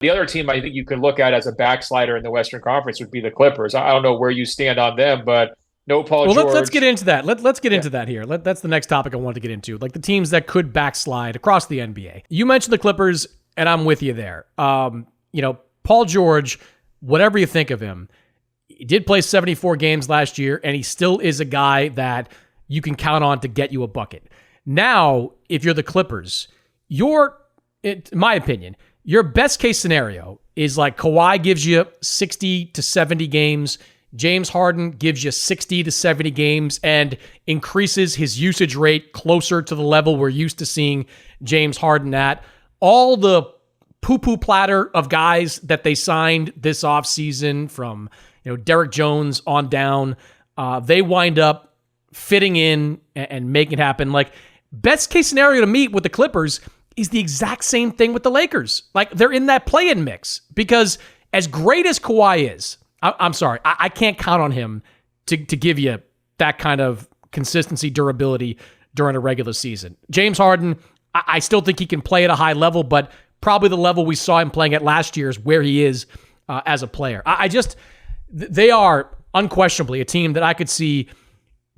The other team I think you could look at as a backslider in the Western Conference would be the Clippers. I don't know where you stand on them, but no Paul Well, George. let's get into that. Let's get into that here. That's the next topic I wanted to get into, like the teams that could backslide across the NBA. You mentioned the Clippers, and I'm with you there. Paul George, whatever you think of him, he did play 74 games last year, and he still is a guy that you can count on to get you a bucket. Now, if you're the Clippers, in my opinion, your best case scenario is like Kawhi gives you 60 to 70 games, James Harden gives you 60 to 70 games and increases his usage rate closer to the level we're used to seeing James Harden at. All the poo-poo platter of guys that they signed this offseason from Derek Jones on down, they wind up fitting in and making it happen. Like, best case scenario to me with the Clippers is the exact same thing with the Lakers. Like, they're in that play-in mix because as great as Kawhi is, I'm sorry, I can't count on him to give you that kind of consistency, durability during a regular season. James Harden, I still think he can play at a high level, but probably the level we saw him playing at last year is where he is as a player. They are unquestionably a team that I could see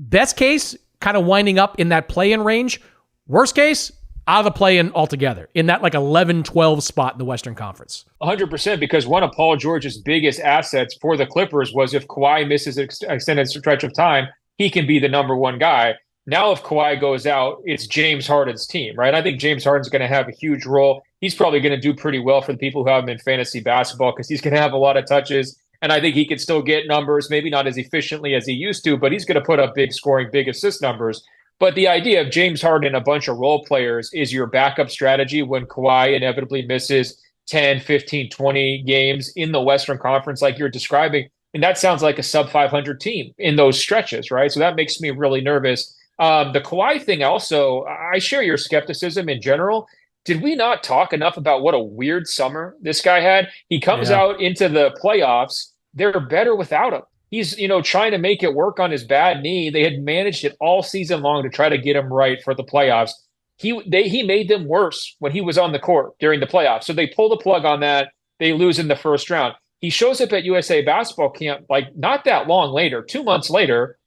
best case kind of winding up in that play-in range. Worst case, out of the play-in altogether, in that like 11-12 spot in the Western Conference. 100%, because one of Paul George's biggest assets for the Clippers was if Kawhi misses an extended stretch of time, he can be the number one guy. Now, if Kawhi goes out, it's James Harden's team, right? I think James Harden's going to have a huge role. He's probably going to do pretty well for the people who have him in fantasy basketball because he's going to have a lot of touches. And I think he can still get numbers, maybe not as efficiently as he used to, but he's going to put up big scoring, big assist numbers. But the idea of James Harden and a bunch of role players is your backup strategy when Kawhi inevitably misses 10, 15, 20 games in the Western Conference like you're describing. And that sounds like a sub 500 team in those stretches, right? So that makes me really nervous. The Kawhi thing also, I share your skepticism in general. Did we not talk enough about what a weird summer this guy had? He comes out into the playoffs. They're better without him. He's, trying to make it work on his bad knee. They had managed it all season long to try to get him right for the playoffs. He made them worse when he was on the court during the playoffs. So they pull the plug on that. They lose in the first round. He shows up at USA basketball camp like not that long later, 2 months later.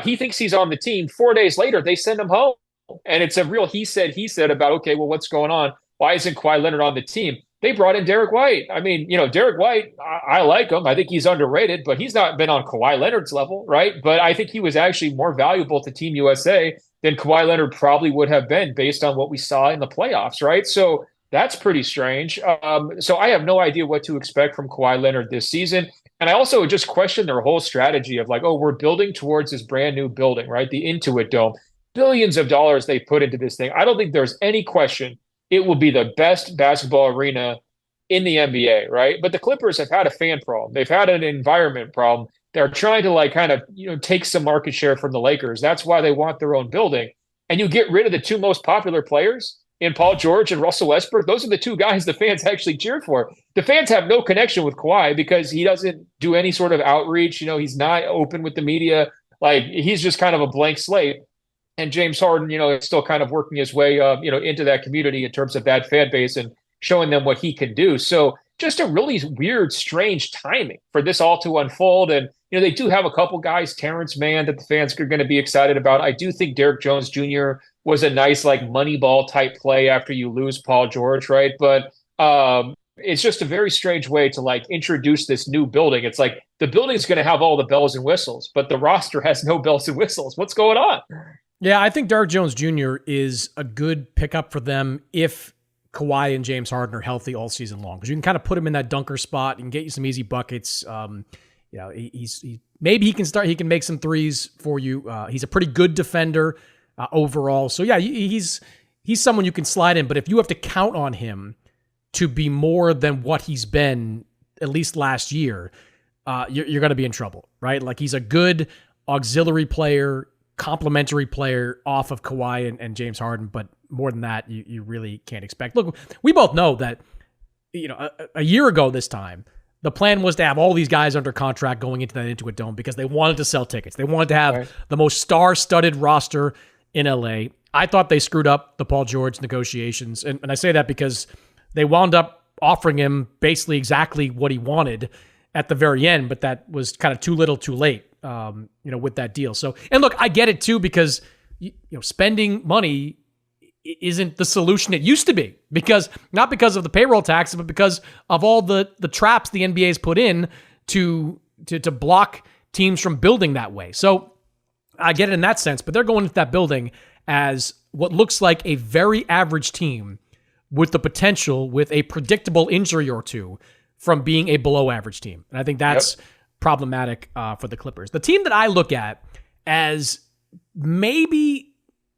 He thinks he's on the team. 4 days later, they send him home. And it's a real he said about, okay, well, what's going on? Why isn't Kawhi Leonard on the team? They brought in Derek White. I mean, Derek White, I like him. I think he's underrated, but he's not been on Kawhi Leonard's level, right? But I think he was actually more valuable to Team USA than Kawhi Leonard probably would have been based on what we saw in the playoffs, right? So that's pretty strange. So I have no idea what to expect from Kawhi Leonard this season. And I also just question their whole strategy of like, oh, we're building towards this brand new building, right? The Intuit Dome. Billions of dollars they put into this thing. I don't think there's any question it will be the best basketball arena in the NBA, right? But the Clippers have had a fan problem. They've had an environment problem. They're trying to take some market share from the Lakers. That's why they want their own building. And you get rid of the two most popular players in Paul George and Russell Westbrook. Those are the two guys the fans actually cheered for. The fans have no connection with Kawhi because he doesn't do any sort of outreach. He's not open with the media. Like, he's just kind of a blank slate. And James Harden, is still kind of working his way, into that community in terms of that fan base and showing them what he can do. So just a really weird, strange timing for this all to unfold. And, they do have a couple guys, Terrence Mann, that the fans are going to be excited about. I do think Derek Jones Jr. was a nice, like, Moneyball type play after you lose Paul George, right? But it's just a very strange way to, like, introduce this new building. It's like the building's going to have all the bells and whistles, but the roster has no bells and whistles. What's going on? Yeah, I think Derek Jones Jr. is a good pickup for them if Kawhi and James Harden are healthy all season long, because you can kind of put him in that dunker spot and get you some easy buckets. Maybe he can start. He can make some threes for you. He's a pretty good defender overall. So yeah, he's someone you can slide in. But if you have to count on him to be more than what he's been, at least last year, you're going to be in trouble, right? Like, he's a good auxiliary player, complementary player off of Kawhi and James Harden, but more than that, you really can't expect. Look, we both know that, a year ago this time, the plan was to have all these guys under contract going into that Intuit Dome because they wanted to sell tickets. They wanted to have the most star-studded roster in LA. I thought they screwed up the Paul George negotiations, and I say that because they wound up offering him basically exactly what he wanted at the very end, but that was kind of too little too late, with that deal. So, and look, I get it too, because spending money isn't the solution it used to be, because not because of the payroll tax, but because of all the traps the NBA has put in to block teams from building that way. So I get it in that sense, but they're going into that building as what looks like a very average team with the potential, with a predictable injury or two, from being a below average team. And I think that's problematic for the Clippers. The team that I look at as maybe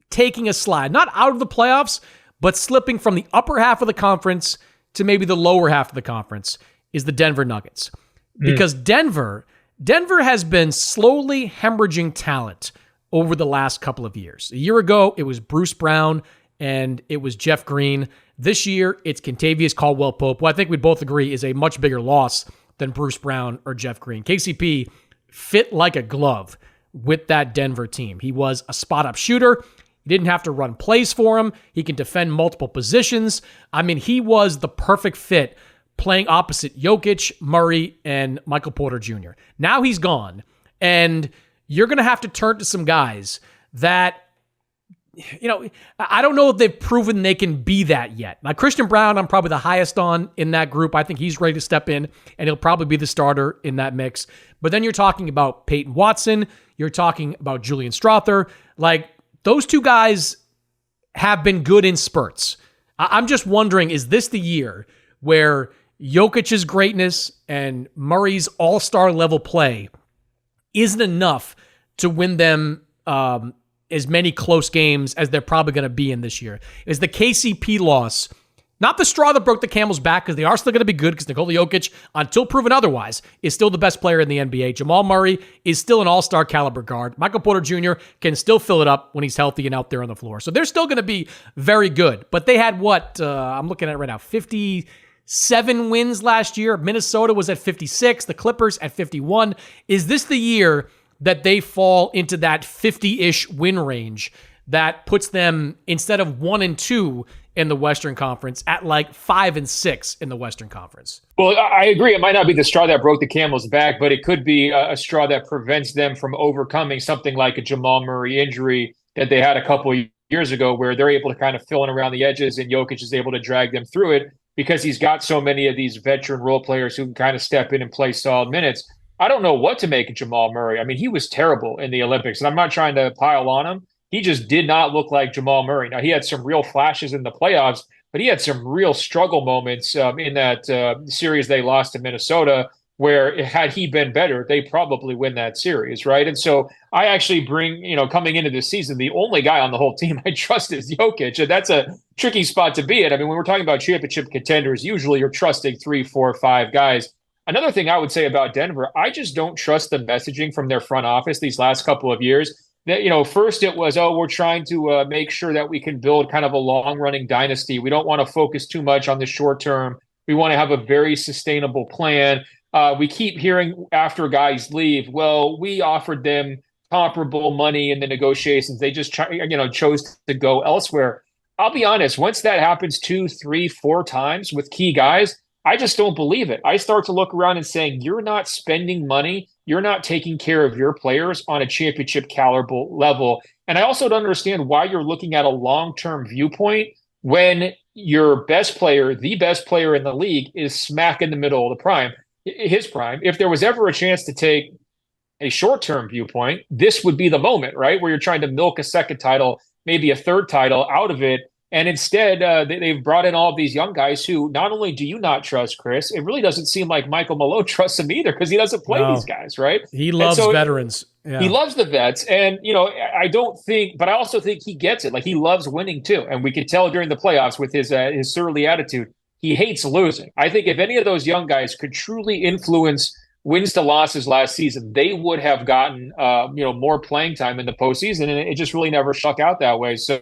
taking a slide, not out of the playoffs, but slipping from the upper half of the conference to maybe the lower half of the conference, is the Denver Nuggets. Because Denver has been slowly hemorrhaging talent over the last couple of years. A year ago, it was Bruce Brown and it was Jeff Green. This year, it's Kentavious Caldwell-Pope, who I think we'd both agree is a much bigger loss than Bruce Brown or Jeff Green. KCP fit like a glove with that Denver team. He was a spot-up shooter. He didn't have to run plays for him. He can defend multiple positions. I mean, he was the perfect fit playing opposite Jokic, Murray, and Michael Porter Jr. Now he's gone, and you're going to have to turn to some guys that, I don't know if they've proven they can be that yet. Now, Christian Brown, I'm probably the highest on in that group. I think he's ready to step in, and he'll probably be the starter in that mix. But then you're talking about Peyton Watson. You're talking about Julian Strawther. Like, those two guys have been good in spurts. I'm just wondering, is this the year where Jokic's greatness and Murray's all-star level play isn't enough to win them as many close games as they're probably going to be in this year? Is the KCP loss not the straw that broke the camel's back, because they are still going to be good, because Nikola Jokic, until proven otherwise, is still the best player in the NBA. Jamal Murray is still an all-star caliber guard. Michael Porter Jr. can still fill it up when he's healthy and out there on the floor. So they're still going to be very good. But they had I'm looking at it right now, 57 wins last year. Minnesota was at 56. The Clippers at 51. Is this the year that they fall into that 50-ish win range that puts them, instead of 1-2 in the Western Conference, at like 5-6 in the Western Conference? Well, I agree. It might not be the straw that broke the camel's back, but it could be a straw that prevents them from overcoming something like a Jamal Murray injury that they had a couple of years ago, where they're able to kind of fill in around the edges and Jokic is able to drag them through it because he's got so many of these veteran role players who can kind of step in and play solid minutes. I don't know what to make of Jamal Murray. I mean, he was terrible in the Olympics, and I'm not trying to pile on him. He just did not look like Jamal Murray. Now, he had some real flashes in the playoffs, but he had some real struggle moments in that series they lost to Minnesota, where had he been better, they probably win that series, right? And so I actually bring, coming into this season, the only guy on the whole team I trust is Jokic, and that's a tricky spot to be in. I mean, when we're talking about championship contenders, usually you're trusting 3, 4, 5 guys. Another thing I would say about Denver, I just don't trust the messaging from their front office these last couple of years. That, first it was, we're trying to make sure that we can build kind of a long-running dynasty. We don't want to focus too much on the short term. We want to have a very sustainable plan. We keep hearing after guys leave, well, we offered them comparable money in the negotiations. They just chose to go elsewhere. I'll be honest, once that happens 2, 3, 4 times with key guys, I just don't believe it. I start to look around and saying, you're not spending money. You're not taking care of your players on a championship caliber level. And I also don't understand why you're looking at a long-term viewpoint when your best player, the best player in the league, is smack in the middle of his prime. If there was ever a chance to take a short-term viewpoint, this would be the moment, right? Where you're trying to milk a second title, maybe a third title out of it. And instead, they've brought in all of these young guys who not only do you not trust, Chris, it really doesn't seem like Michael Malone trusts him either, because he doesn't play these guys, right? He loves veterans. Yeah. He loves the vets. And, I also think he gets it. Like, he loves winning too. And we could tell during the playoffs with his surly attitude, he hates losing. I think if any of those young guys could truly influence wins to losses last season, they would have gotten, more playing time in the postseason. And it just really never shook out that way. So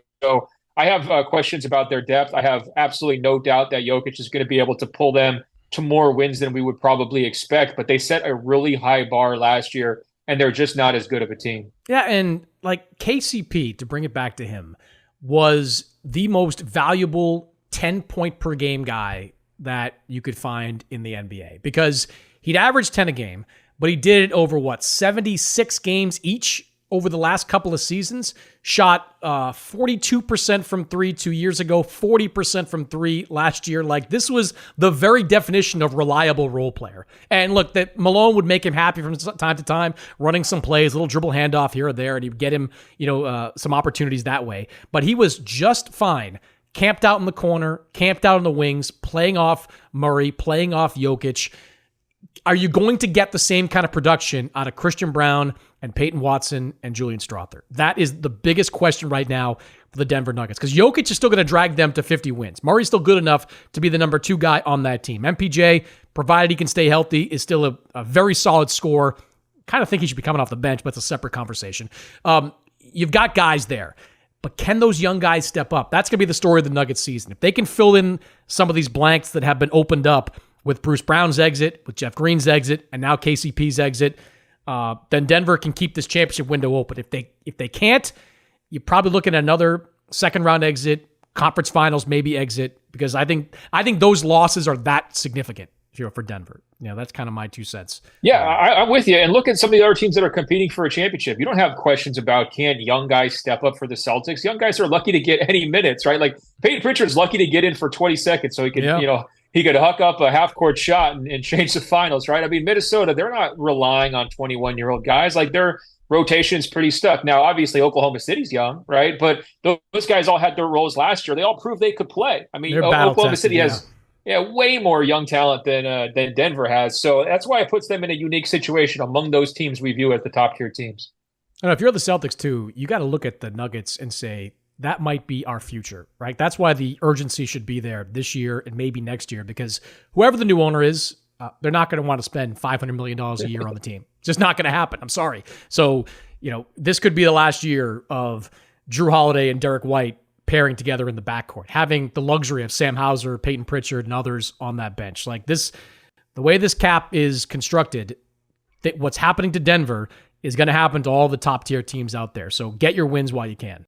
I have questions about their depth. I have absolutely no doubt that Jokic is going to be able to pull them to more wins than we would probably expect, but they set a really high bar last year, and they're just not as good of a team. Yeah, and like KCP, to bring it back to him, was the most valuable 10-point-per-game guy that you could find in the NBA, because he'd average 10 a game, but he did it over 76 games each over the last couple of seasons. Shot 42% from three 2 years ago, 40% from three last year. Like, this was the very definition of reliable role player. And look, that Malone would make him happy from time to time, running some plays, a little dribble handoff here or there, and he'd get him, some opportunities that way. But he was just fine, camped out in the corner, camped out in the wings, playing off Murray, playing off Jokic. Are you going to get the same kind of production out of Christian Brown and Peyton Watson and Julian Strawther? That is the biggest question right now for the Denver Nuggets, because Jokic is still going to drag them to 50 wins. Murray's still good enough to be the number 2 guy on that team. MPJ, provided he can stay healthy, is still a very solid scorer. Kind of think he should be coming off the bench, but it's a separate conversation. You've got guys there, but can those young guys step up? That's going to be the story of the Nuggets season. If they can fill in some of these blanks that have been opened up with Bruce Brown's exit, with Jeff Green's exit, and now KCP's exit, then Denver can keep this championship window open. If they can't, you're probably looking at another second round exit, conference finals maybe exit, because I think those losses are that significant for Denver. That's kind of my 2 cents. Yeah, I'm with you. And look at some of the other teams that are competing for a championship. You don't have questions about, can young guys step up for the Celtics? Young guys are lucky to get any minutes, right? Like Peyton Pritchard's lucky to get in for 20 seconds so he can, he could huck up a half-court shot and change the finals, right? I mean, Minnesota, they're not relying on 21-year-old guys. Like, their rotation's pretty stuck. Now, obviously, Oklahoma City's young, right? But those guys all had their roles last year. They all proved they could play. I mean, Oklahoma City has way more young talent than Denver has. So that's why it puts them in a unique situation among those teams we view as the top-tier teams. And if you're the Celtics, too, you got to look at the Nuggets and say, that might be our future, right? That's why the urgency should be there this year and maybe next year, because whoever the new owner is, they're not going to want to spend $500 million a year on the team. It's just not going to happen. I'm sorry. So, this could be the last year of Drew Holiday and Derek White pairing together in the backcourt, having the luxury of Sam Hauser, Peyton Pritchard, and others on that bench. Like this, the way this cap is constructed, what's happening to Denver is going to happen to all the top tier teams out there. So get your wins while you can.